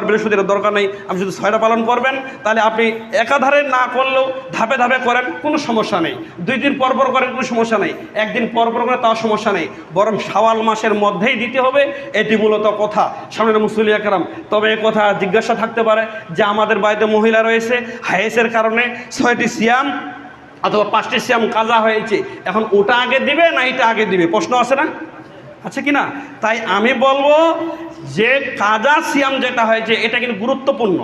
বৃহস্পতির দরকার নেই, আপনি শুধু 6টা পালন করবেন, তাহলে আপনি একাধারে না করলেও ধাপে ধাপে করেন, কোনো সমস্যা নেই। 2 দিন পর পর করেন, কোনো সমস্যা নেই। 1 দিন পর পর করে তাও সমস্যা নেই, বরং শাওয়াল মাসের মধ্যেই দিতে হবে, এটি মূলত কথা সামনের মুসল্লি একরাম। তবে এ কথা জিজ্ঞাসা থাকতে পারে যে আমাদের বাড়িতে মহিলা রয়েছে, হায়েসের কারণে 6টি সিয়াম অথবা 5টি সিয়াম কাজা হয়েছে, এখন ওটা আগে দিবে না এটা আগে দিবে, প্রশ্ন আছে না, আছে কি না? তাই আমি বলবো যে কাজা সিয়াম যেটা হয়েছে এটা কিন্তু গুরুত্বপূর্ণ,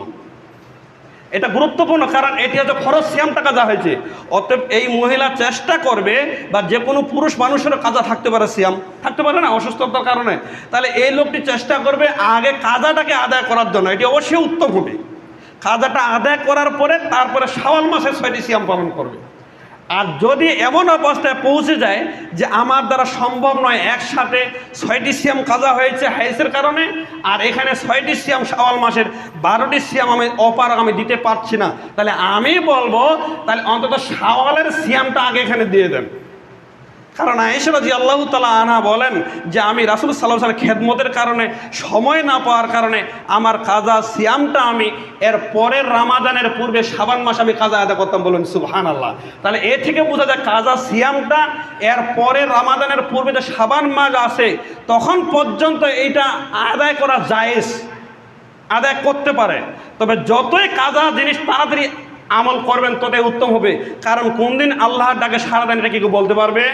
এটা গুরুত্বপূর্ণ, কারণ এটি হচ্ছে ফরজ সিয়ামটা কাজা হয়েছে। অতএব এই মহিলা চেষ্টা করবে, বা যে কোনো পুরুষ মানুষেরও কাজা থাকতে পারে, সিয়াম থাকতে পারে না অসুস্থতার কারণে, তাহলে এই লোকটি চেষ্টা করবে আগে কাজাটাকে আদায় করার জন্য, এটি অবশ্যই উত্তম হবে। কাজাটা আদায় করার পরে তারপরে শাওয়াল মাসে 6টি সিয়াম পালন করবে। আর যদি এমন অবস্থায় পৌঁছে যায় যে আমার দ্বারা সম্ভব নয়, একসাথে 6টি সিয়াম কাজা হয়েছে হাইসের কারণে, আর এখানে 6টি সিয়াম শাওয়াল মাসের 12টি সিয়াম আমি দিতে পারছি না, তাহলে আমি বলবো তাহলে অন্তত শাওয়ালের সিয়ামটা আগে এখানে দিয়ে দেন। কারণ আয়েশা রাদিয়াল্লাহু তাআলা আনহা বলেন যে আমি রাসূল সাল্লাল্লাহু আলাইহি ওয়াসাল্লামের খেদমতের কারণে, সময় না পাওয়ার কারণে আমার কাজা সিয়ামটা আমি এর পরের রমাদানের পূর্বে শাবান মাস আমি কাজা আদায় করতাম, বলুন সুবহানাল্লাহ। তাহলে এ থেকে বোঝা যায় কাজা সিয়ামটা এর পরের রমাদানের পূর্বে যে শাবান মাস আসে তখন পর্যন্ত এইটা আদায় করা জায়েজ, আদায় করতে পারে। তবে যতই কাজা জিনিস তাড়াতাড়ি আমল করবেন ততই উত্তম হবে, কারণ কোন দিন আল্লাহর ডাকে সারা দেন এটা কি কেউ বলতে পারবে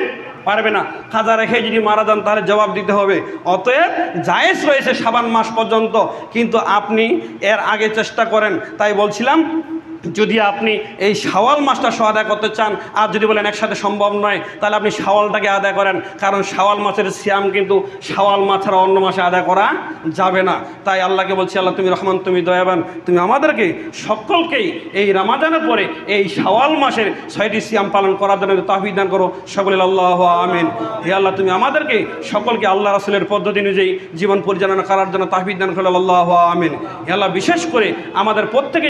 না। কাজা রেখে যদি মারা যান তাহলে জবাব দিতে হবে। অতএব জায়েজ রয়েছে শাবান মাস পর্যন্ত, কিন্তু আপনি এর আগে চেষ্টা করেন। তাই বলছিলাম যদি আপনি এই শাওয়াল মাসটা আদায় করতে চান, আর যদি বলেন একসাথে সম্ভব নয়, তাহলে আপনি শাওয়ালটাকে আদায় করেন, কারণ শাওয়াল মাসের সিয়াম কিন্তু শাওয়াল মাস ছাড়া অন্য মাসে আদায় করা যাবে না। তাই আল্লাহকে বলছি, আল্লাহ তুমি রহমান, তুমি দয়াবান, তুমি আমাদেরকে সকলকেই এই রমাদানের পরে এই শাওয়াল মাসের 6টি সিয়াম পালন করার জন্য তাওফিক দান করো, সকলে আল্লাহু আমিন। হে আল্লাহ, তুমি আমাদেরকে সকলকে আল্লাহ রাসূলের পদ্ধতি অনুযায়ী জীবন পরিচালনা করার জন্য তাওফিক দান করো, আল্লাহু আমিন। হে আল্লাহ, বিশেষ করে আমাদের প্রত্যেকে